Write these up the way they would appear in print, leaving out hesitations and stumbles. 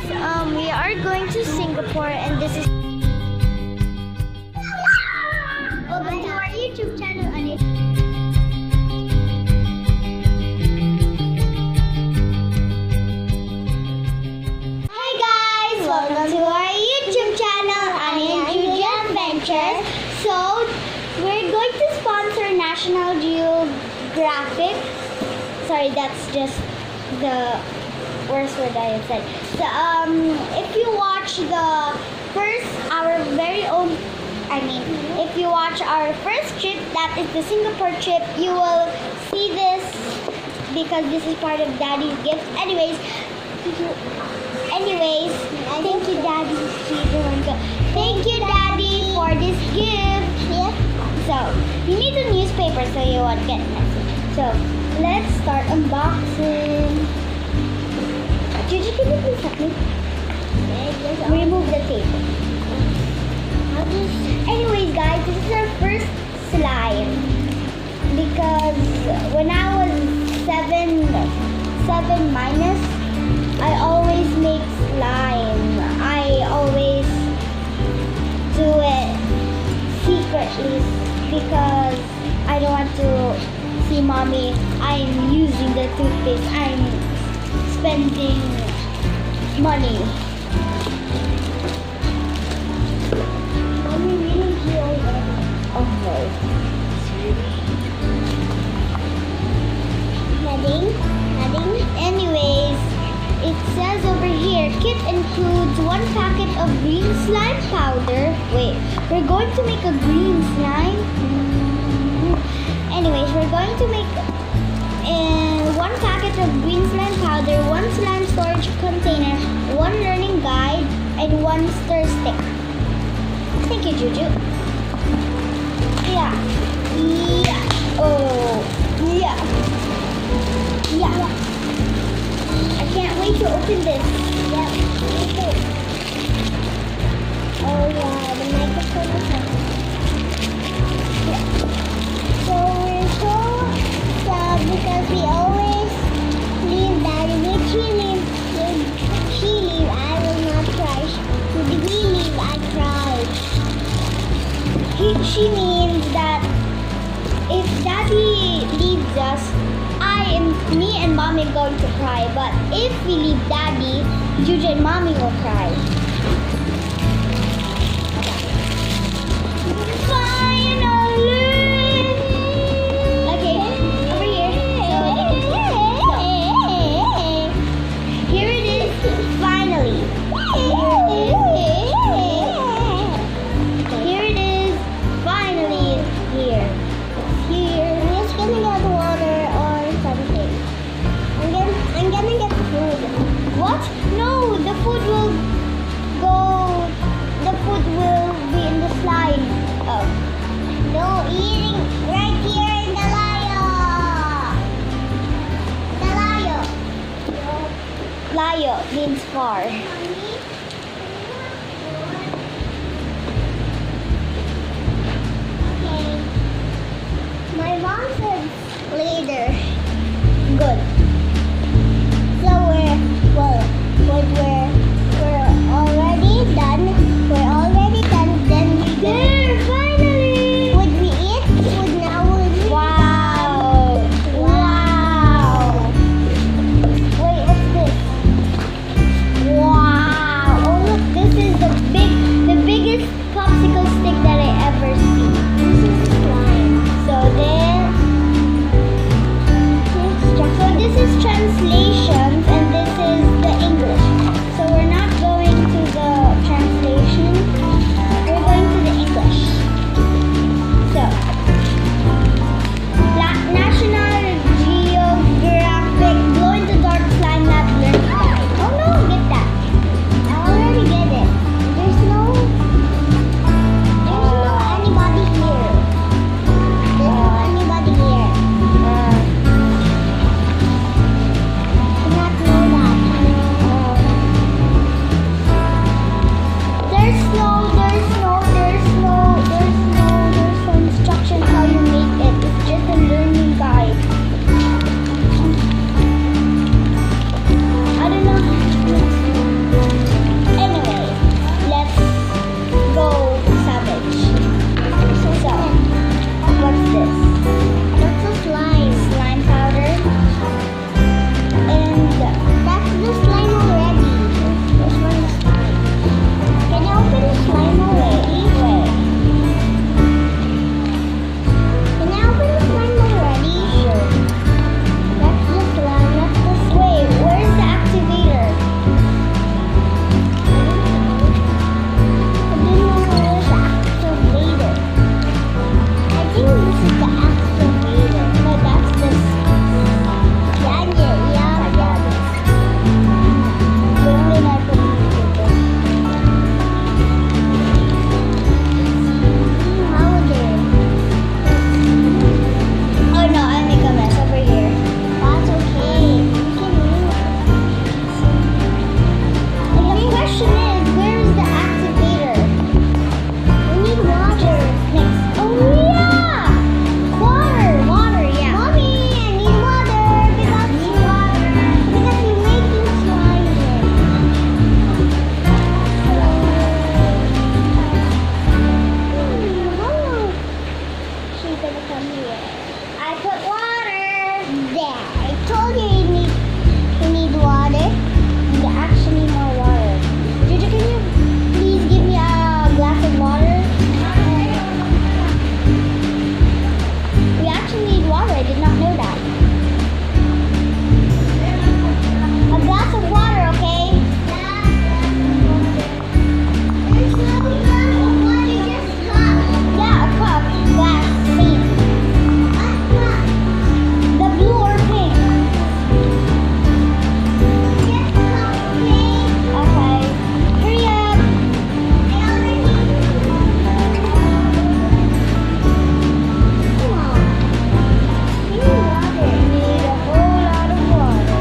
We are going to Singapore and this is welcome to our YouTube channel on it. Hi guys, welcome to our YouTube channel on Judy Adventures. So we're going to sponsor National Geographic. Sorry, that's just the worst word I have said. So, if you watch if you watch our first trip, that is the Singapore trip, you will see this because this is part of Daddy's gift. Anyways, thank you, Daddy. Thank you, Daddy, for this gift. So, you need a newspaper so you won't get messy. So, let's start unboxing. Gigi, can you please help me? Remove the tape. Anyways, guys, this is our first slime. Because when I was 7 minus, I always make slime. I always do it secretly because I don't want to see mommy. I'm using the toothpaste. I'm spending money. Mommy, really here. Okay. Heading. Anyways, it says over here, kit includes 1 packet of green slime powder. Wait, we're going to make a green slime? Anyways, we're going to make 1 packet of green slime powder, 1 slime storage container, 1 learning guide, and 1 stir stick. Thank you, Juju. Yeah. Oh. Yeah. I can't wait to open this. Yeah. Oh yeah, the microphone is on. Yeah. So we're so sad because we always leave Daddy. Would she leave? I will not cry. Would we leave? I cry. She means that if Daddy leaves us, me and Mommy are going to cry. But if we leave Daddy, Juju and Mommy will cry. Layo means far. Okay. My mom said later. Good. So we're already done. Then we there finally. Would we eat? Wow. Wait, what's this? Wow. told you need water. You actually need more water. Juju, can you please give me a glass of water? We actually need water. I did not know that. A glass of water, okay? There's no glass of water, just cup. Yeah, a cup, glass, same. What cup? The blue or pink? Just cup, okay? Okay. Hurry up. I already. Come on. You need water. You need a whole lot of water.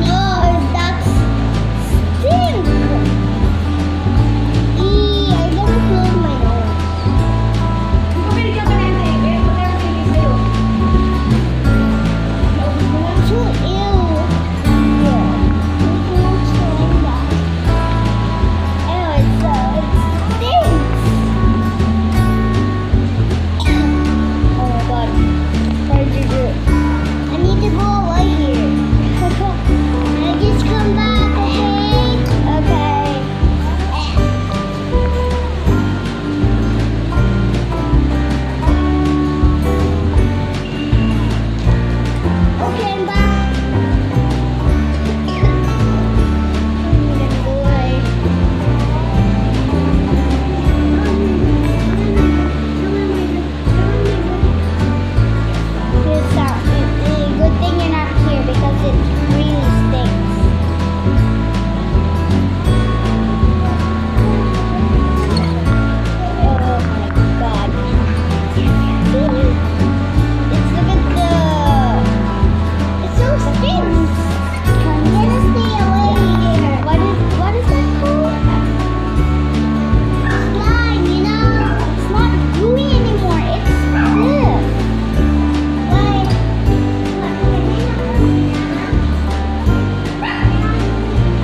No, that's stink. I never close my nose. Too ill. Yeah. Ew, it stinks. Oh my god. What did you do? I need to go away here. I just come back, okay? Okay, I'm back. I'm gonna go away. Good thing you're not here because it really stinks. Oh my god. It's look at the. It so stinks. I'm gonna stay away here. What is that called? Slime, you know? It's not gooey anymore. It's stiff. Like,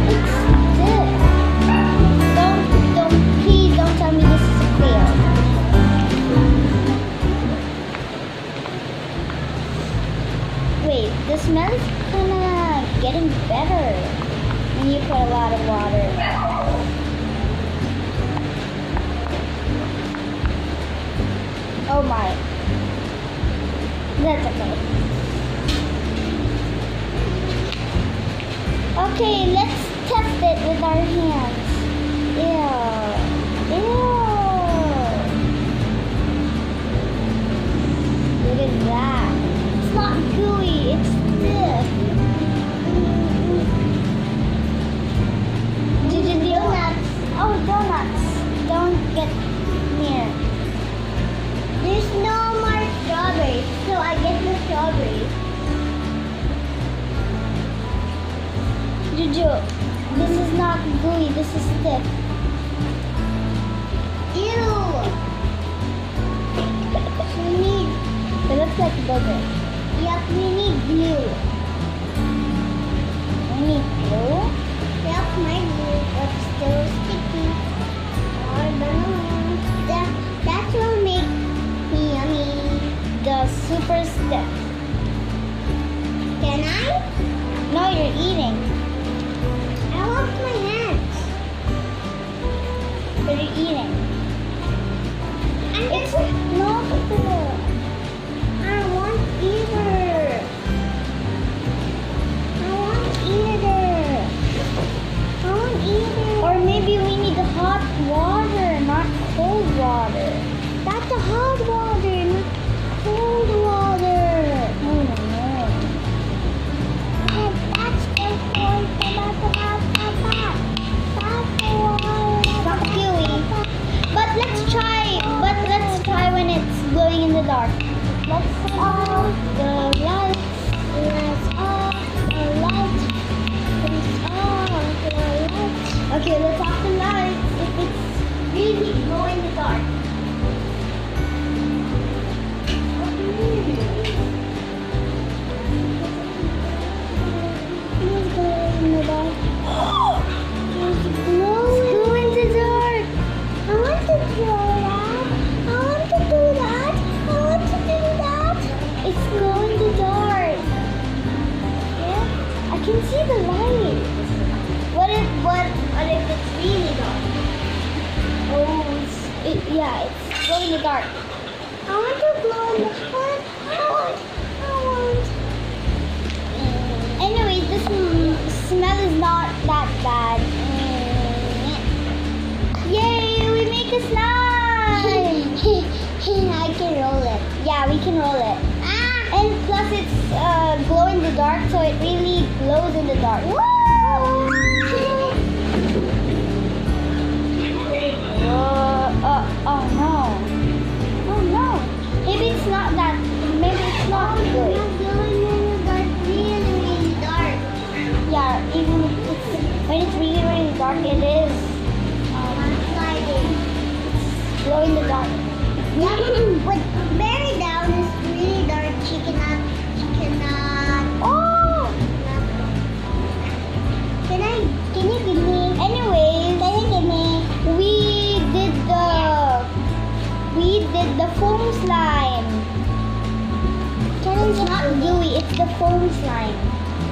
it's stiff. Please don't tell me this is a fail. Wait, the smell is kinda getting better when you put a lot of water. Oh my. That's okay. Okay, let's test it with our hands. Ew. Ew. Look at that. It's not gooey, it's stiff. Did you do donuts? Oh, donuts. Don't get near. There's no more strawberries, so I get the strawberries. Juju, this is not gooey, this is stiff. Ew! So we need. It looks like bubble. Yep, we need glue. We need glue? Yep, my glue, but still sticky. Or banana. That will make me yummy. The super stiff. Can I? No, you're eating. I want my hands. But you're eating. It's not good. I want either. I want either. I want either. Or maybe we need hot water, not cold water. That's a hot water, not cold water. Oh no. Okay, that's the one. That's the water. Not gooey. But let's try when it's glowing in the dark. Let's off the lights. Let's off the lights. Let's off the lights. Okay, let's off the lights. If it's really glowing in the dark. It's glowing in the dark. It's glowing in the dark. I want to do that. I want to do that. I want to do that. It's glowing in the dark. make a slime. I can roll it. Yeah, we can roll it. Ah! And plus it's glow in the dark, so it really glows in the dark. Oh no. Oh no. Maybe it's not that. Maybe it's not good. Really dark. Yeah, even if when it's really, really dark, it is Sliding. glow in the dark. Yeah, but Mary down is really dark. She cannot. Oh! Can you give me? Anyways, Can you give me? we did the foam slime. It's not gooey, it's the foam slime.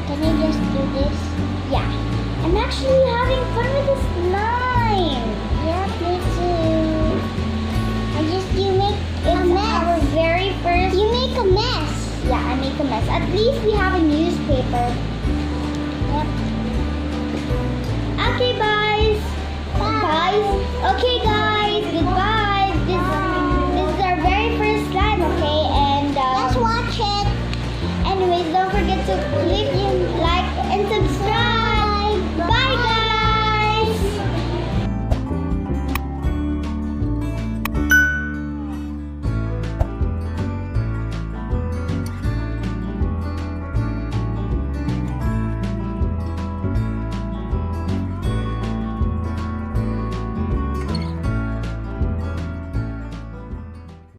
Can you just do this? Yeah. I'm actually having fun with the slime. Yeah, me too. You make a It's our mess. very first. You make a mess. Yeah, I make a mess. At least we have a newspaper. Yep. Okay, guys. Bye. Guys. Okay, guys.